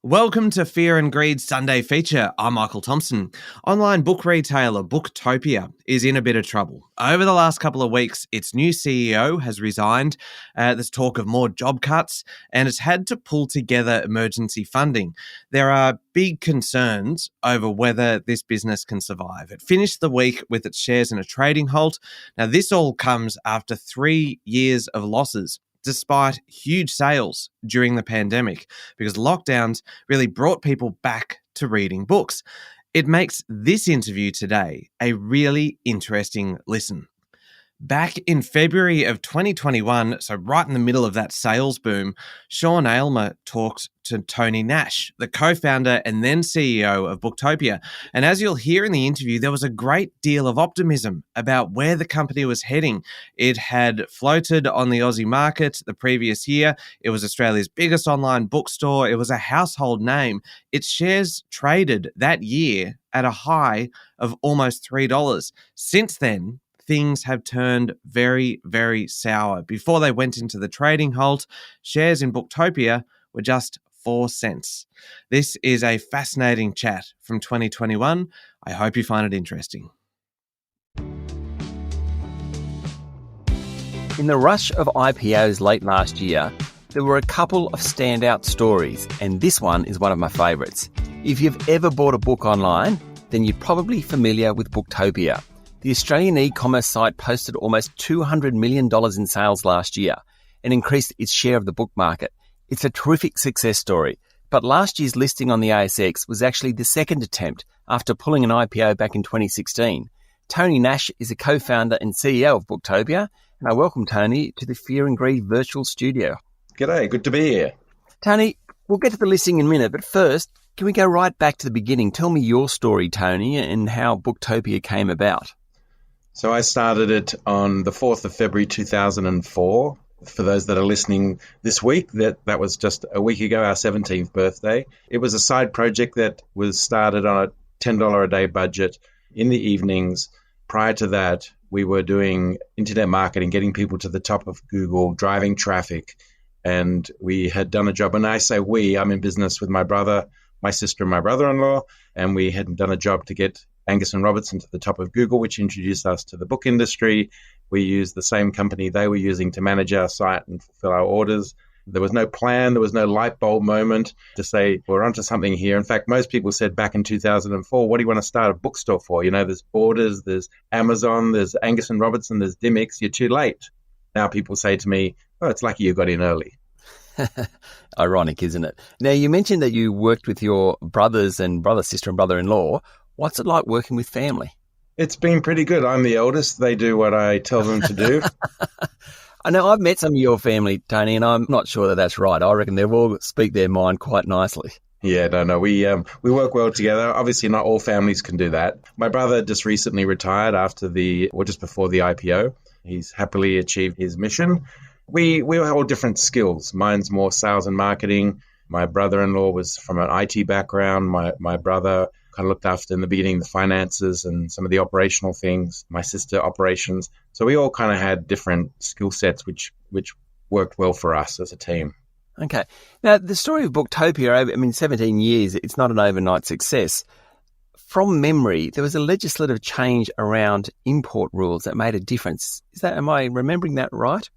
Welcome to Fear and Greed Sunday Feature. I'm Michael Thompson. Online book retailer Booktopia is in a bit of trouble. Over the last couple of weeks, its new CEO has resigned. There's talk of more job cuts, and it's had to pull together emergency funding. There are big concerns over whether this business can survive. It finished the week with its shares in a trading halt. Now, this all comes after 3 years of losses, despite huge sales during the pandemic, because lockdowns really brought people back to reading books. It makes this interview today a really interesting listen. Back in February of 2021, so right in the middle of that sales boom, Sean Aylmer talked to Tony Nash, the co-founder and then CEO of Booktopia. And as you'll hear in the interview, there was a great deal of optimism about where the company was heading. It had floated on the Aussie market the previous year. It was Australia's biggest online bookstore. It was a household name. Its shares traded that year at a high of almost $3. Since then, things have turned very, very sour. Before they went into the trading halt, shares in Booktopia were just 4 cents. This is a fascinating chat from 2021. I hope you find it interesting. In the rush of IPOs late last year, there were a couple of standout stories, and this one is one of my favourites. If you've ever bought a book online, then you're probably familiar with Booktopia. The Australian e-commerce site posted almost $200 million in sales last year and increased its share of the book market. It's a terrific success story, but last year's listing on the ASX was actually the second attempt after pulling an IPO back in 2016. Tony Nash is a co-founder and CEO of Booktopia, and I welcome Tony to the Fear and Greed virtual studio. G'day, good to be here. Tony, we'll get to the listing in a minute, but first, can we go right back to the beginning? Tell me your story, Tony, and how Booktopia came about. So I started it on the 4th of February 2004. For those that are listening this week, that was just a week ago, our 17th birthday. It was a side project that was started on a $10 a day budget in the evenings. Prior to that, we were doing internet marketing, getting people to the top of Google, driving traffic. And we had done a job, and I say we, I'm in business with my brother, my sister and my brother-in-law, and we had done a job to get Angus and Robertson to the top of Google, which introduced us to the book industry. We used the same company they were using to manage our site and fulfill our orders. There was no plan. There was no light bulb moment to say, we're onto something here. In fact, most people said back in 2004, what do you want to start a bookstore for? You know, there's Borders, there's Amazon, there's Angus and Robertson, there's Dymocks. You're too late. Now people say to me, oh, it's lucky you got in early. Ironic, isn't it? Now, you mentioned that you worked with your brothers and sister and brother-in-law. What's it like working with family? It's been pretty good. I'm the eldest. They do what I tell them to do. I know I've met some of your family, Tony, and I'm not sure that that's right. I reckon they all speak their mind quite nicely. Yeah, no. We work well together. Obviously, not all families can do that. My brother just recently retired just before the IPO. He's happily achieved his mission. We have all different skills. Mine's more sales and marketing. My brother-in-law was from an IT background. My brother kind of looked after in the beginning the finances and some of the operational things. My sister operations. So we all kind of had different skill sets, which worked well for us as a team. Okay. Now, the story of Booktopia, 17 years, it's not an overnight success. From memory, there was a legislative change around import rules that made a difference. Am I remembering that right?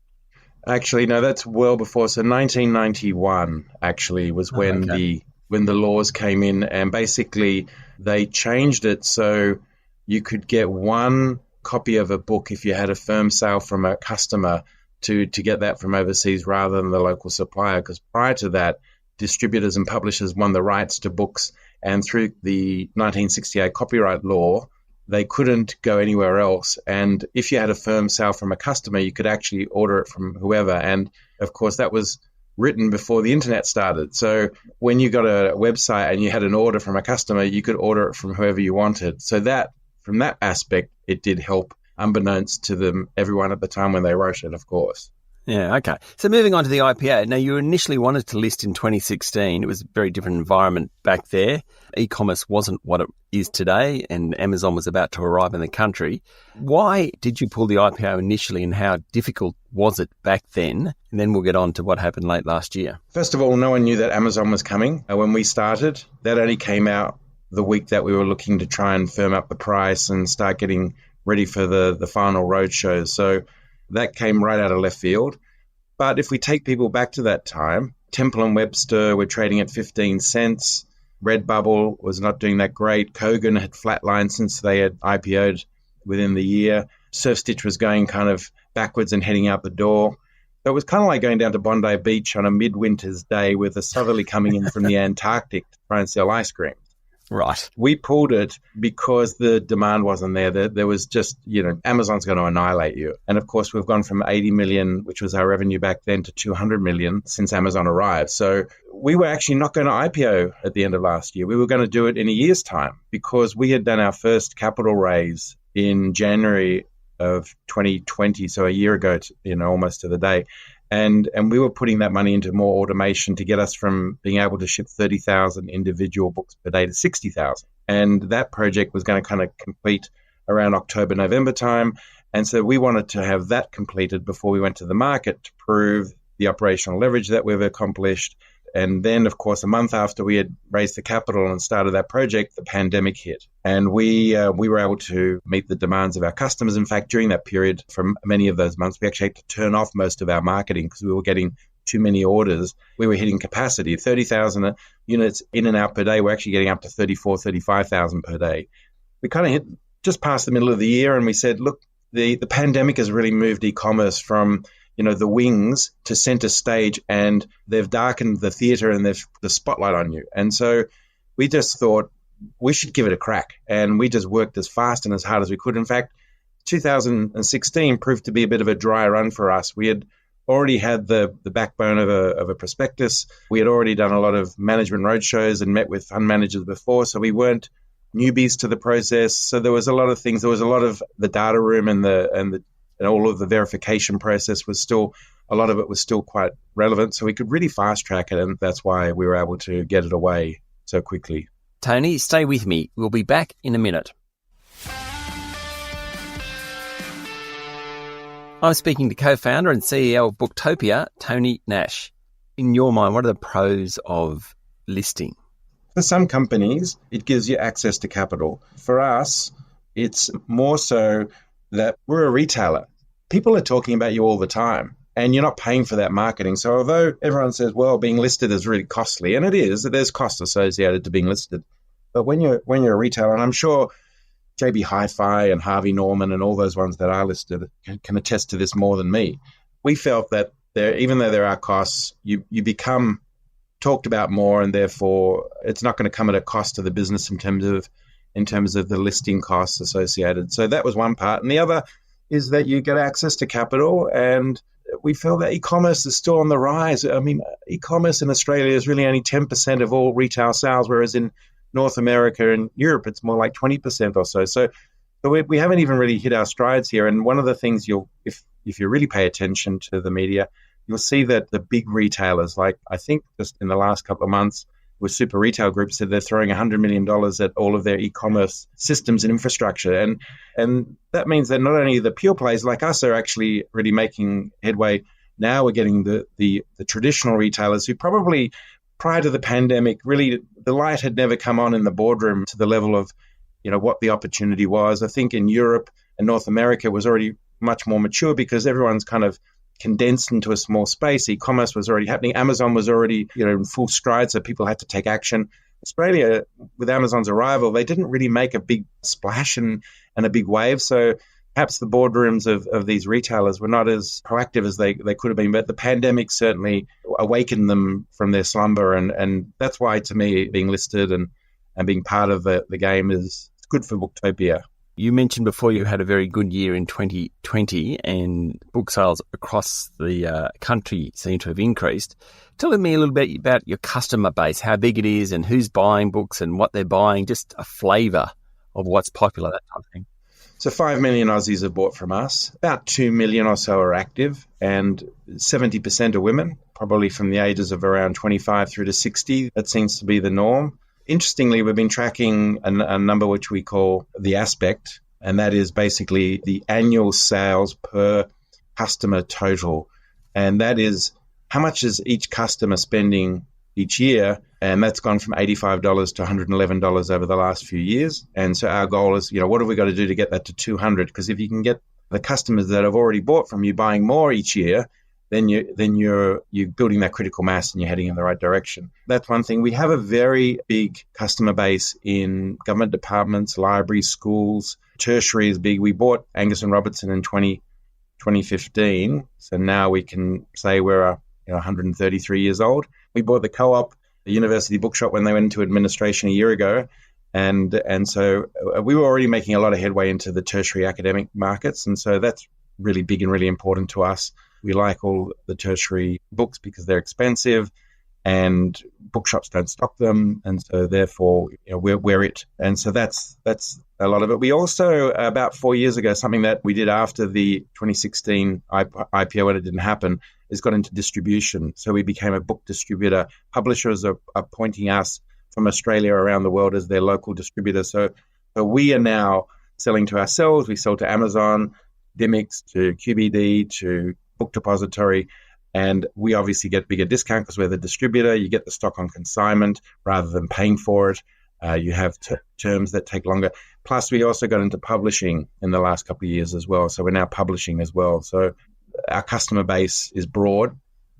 Actually, no, that's well before. So 1991 actually was when the laws came in, and basically they changed it so you could get one copy of a book if you had a firm sale from a customer to get that from overseas rather than the local supplier. Because prior to that, distributors and publishers won the rights to books, and through the 1968 copyright law, they couldn't go anywhere else. And if you had a firm sale from a customer, you could actually order it from whoever. And of course, that was written before the internet started. So when you got a website and you had an order from a customer, you could order it from whoever you wanted. So that, from that aspect, it did help, unbeknownst to everyone at the time when they wrote it, of course. Yeah, okay. So moving on to the IPO. Now, you initially wanted to list in 2016. It was a very different environment back there. E-commerce wasn't what it is today, and Amazon was about to arrive in the country. Why did you pull the IPO initially, and how difficult was it back then? And then we'll get on to what happened late last year. First of all, no one knew that Amazon was coming. When we started, that only came out the week that we were looking to try and firm up the price and start getting ready for the final roadshows. So that came right out of left field. But if we take people back to that time, Temple & Webster were trading at 15 cents. Redbubble was not doing that great. Kogan had flatlined since they had IPO'd within the year. Surf Stitch was going kind of backwards and heading out the door. So it was kind of like going down to Bondi Beach on a midwinter's day with a southerly coming in from the Antarctic to try and sell ice cream. Right. We pulled it because the demand wasn't there. There was just, Amazon's going to annihilate you. And of course, we've gone from 80 million, which was our revenue back then, to 200 million since Amazon arrived. So we were actually not going to IPO at the end of last year. We were going to do it in a year's time because we had done our first capital raise in January of 2020. So a year ago, almost to the day. And we were putting that money into more automation to get us from being able to ship 30,000 individual books per day to 60,000. And that project was going to kind of complete around October, November time. And so we wanted to have that completed before we went to the market to prove the operational leverage that we've accomplished. And then, of course, a month after we had raised the capital and started that project, the pandemic hit. And we were able to meet the demands of our customers. In fact, during that period, for many of those months, we actually had to turn off most of our marketing because we were getting too many orders. We were hitting capacity. 30,000 units in and out per day. We're actually getting up to 35,000 per day. We kind of hit just past the middle of the year and we said, look, the pandemic has really moved e-commerce from the wings to center stage, and they've darkened the theater and they've the spotlight on you. And so we just thought we should give it a crack. And we just worked as fast and as hard as we could. In fact, 2016 proved to be a bit of a dry run for us. We had already had the backbone of a prospectus. We had already done a lot of management roadshows and met with fund managers before. So we weren't newbies to the process. So there was a lot of things. There was a lot of the data room and all of the verification process was still, a lot of it was still quite relevant. So we could really fast track it. And that's why we were able to get it away so quickly. Tony, stay with me. We'll be back in a minute. I'm speaking to co-founder and CEO of Booktopia, Tony Nash. In your mind, what are the pros of listing? For some companies, it gives you access to capital. For us, it's more so that we're a retailer. People are talking about you all the time and you're not paying for that marketing. So although everyone says, well, being listed is really costly, and it is, there's costs associated to being listed. But when you're a retailer, and I'm sure JB Hi-Fi and Harvey Norman and all those ones that are listed can attest to this more than me. We felt that even though there are costs, you become talked about more, and therefore it's not going to come at a cost to the business in terms of the listing costs associated. So that was one part. And the other is that you get access to capital, and we feel that e-commerce is still on the rise. I mean, e-commerce in Australia is really only 10% of all retail sales, whereas in North America and Europe, it's more like 20% or so. So we haven't even really hit our strides here. And one of the things if you really pay attention to the media, you'll see that the big retailers, like I think just in the last couple of months, with Super Retail Group said they're throwing $100 million at all of their e-commerce systems and infrastructure. And that means that not only the pure plays like us are actually really making headway, now we're getting the traditional retailers who probably prior to the pandemic, really the light had never come on in the boardroom to the level of, what the opportunity was. I think in Europe and North America was already much more mature because everyone's kind of condensed into a small space. E-commerce was already happening. Amazon was already, in full stride, so people had to take action. Australia, with Amazon's arrival, they didn't really make a big splash and a big wave. So perhaps the boardrooms of these retailers were not as proactive as they could have been. But the pandemic certainly awakened them from their slumber. And that's why, to me, being listed and being part of the game is good for Booktopia. You mentioned before you had a very good year in 2020 and book sales across the country seem to have increased. Tell me a little bit about your customer base, how big it is and who's buying books and what they're buying, just a flavour of what's popular, that type of thing. So 5 million Aussies have bought from us. About 2 million or so are active, and 70% are women, probably from the ages of around 25 through to 60. That seems to be the norm. Interestingly, we've been tracking a number which we call the aspect, and that is basically the annual sales per customer total. And that is how much is each customer spending each year, and that's gone from $85 to $111 over the last few years. And so our goal is, what have we got to do to get that to 200? Because if you can get the customers that have already bought from you buying more each year, then you're building that critical mass and you're heading in the right direction. That's one thing. We have a very big customer base in government departments, libraries, schools. Tertiary is big. We bought Angus and Robertson in 2015, so now we can say we're 133 years old. We bought the Co-op, the university bookshop, when they went into administration a year ago. And so we were already making a lot of headway into the tertiary academic markets. And so that's really big and really important to us. We like all the tertiary books because they're expensive and bookshops don't stock them. And so therefore, we're it. And so that's a lot of it. We also, about 4 years ago, something that we did after the 2016 IPO when it didn't happen, is got into distribution. So we became a book distributor. Publishers are appointing us from Australia around the world as their local distributor. So we are now selling to ourselves. We sell to Amazon, Dymix, to QBD, to Book Depository, and we obviously get bigger discount because we're the distributor. You get the stock on consignment rather than paying for it. You have terms that take longer. Plus, we also got into publishing in the last couple of years as well. So we're now publishing as well. So our customer base is broad,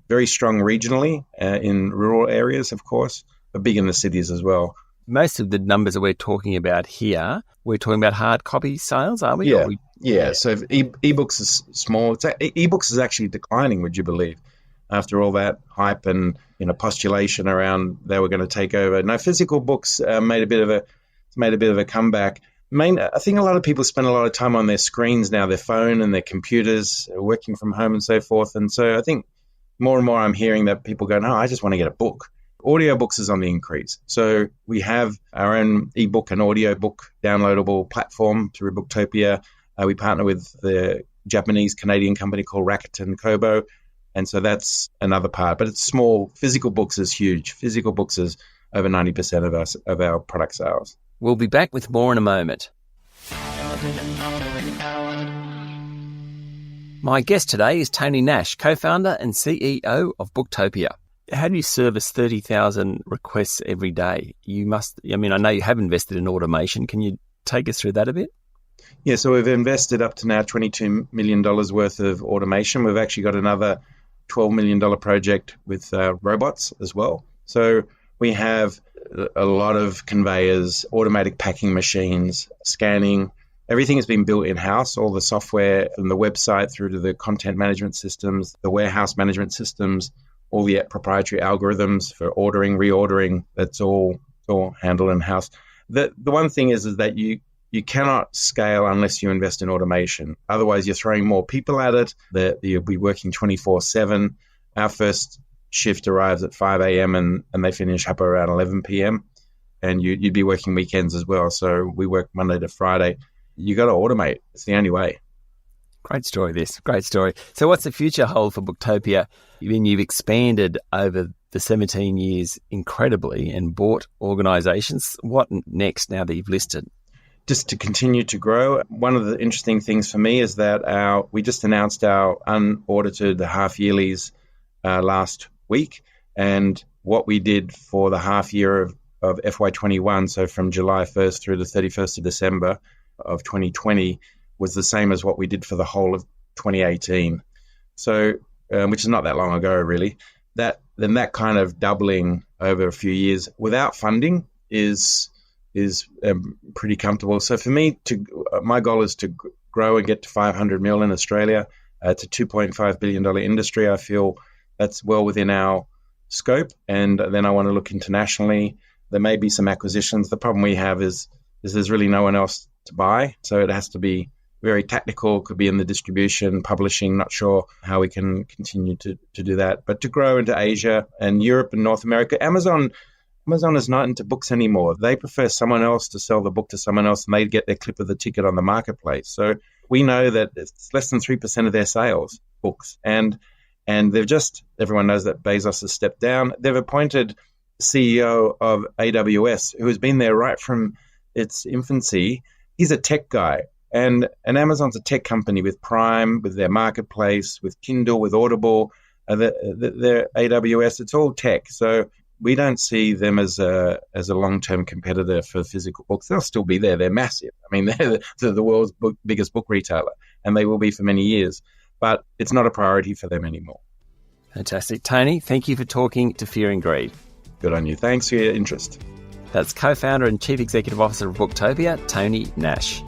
very strong regionally in rural areas, of course, but big in the cities as well. Most of the numbers that we're talking about here, we're talking about hard copy sales, are we? Yeah. So if ebooks is small. Ebooks is actually declining, would you believe? After all that hype and postulation around they were going to take over. No, physical books made a bit of a comeback. I think a lot of people spend a lot of time on their screens now, their phone and their computers, working from home and so forth. And so I think more and more I'm hearing that people go, no, I just want to get a book. Audiobooks is on the increase. So we have our own ebook and audiobook downloadable platform through Booktopia. We partner with the Japanese-Canadian company called Rakuten Kobo. And so that's another part. But it's small. Physical books is huge. Physical books is over 90% of our product sales. We'll be back with more in a moment. My guest today is Tony Nash, co-founder and CEO of Booktopia. How do you service 30,000 requests every day? I know you have invested in automation. Can you take us through that a bit? Yeah, so we've invested up to now $22 million worth of automation. We've actually got another $12 million project with robots as well. So we have a lot of conveyors, automatic packing machines, scanning. Everything has been built in-house, all the software from the website through to the content management systems, the warehouse management systems, all the proprietary algorithms for ordering, reordering. That's all handled in-house. The one thing is that you cannot scale unless you invest in automation. Otherwise, you're throwing more people at it. You'll be working 24/7. Our first shift arrives at 5 a.m. and they finish up around 11 p.m. And you'd be working weekends as well. So we work Monday to Friday. You got to automate. It's the only way. Great story, this. Great story. So what's the future hold for Booktopia? You've expanded over the 17 years incredibly and bought organisations. What next now that you've listed? Just to continue to grow. One of the interesting things for me is that we just announced our unaudited half yearlies last week, and what we did for the half year of FY21, so from July 1st through the 31st of December of 2020, was the same as what we did for the whole of 2018. So, which is not that long ago, really. That kind of doubling over a few years without funding is pretty comfortable. So for me, my goal is to grow and get to 500 mil in Australia. It's a $2.5 billion industry. I feel that's well within our scope. And then I want to look internationally. There may be some acquisitions. The problem we have is there's really no one else to buy. So it has to be very tactical, could be in the distribution, publishing, not sure how we can continue to do that. But to grow into Asia and Europe and North America, Amazon Amazon is not into books anymore. They prefer someone else to sell the book to someone else, and they get their clip of the ticket on the marketplace. So we know that it's less than 3% of their sales, books. And they've just, everyone knows that Bezos has stepped down. They've appointed CEO of AWS, who has been there right from its infancy. He's a tech guy. And Amazon's a tech company with Prime, with their marketplace, with Kindle, with Audible, their AWS. It's all tech. So we don't see them as a long-term competitor for physical books. They'll still be there. They're massive. I mean, they're the world's biggest book retailer, and they will be for many years. But it's not a priority for them anymore. Fantastic. Tony, thank you for talking to Fear and Greed. Good on you. Thanks for your interest. That's co-founder and chief executive officer of Booktopia, Tony Nash.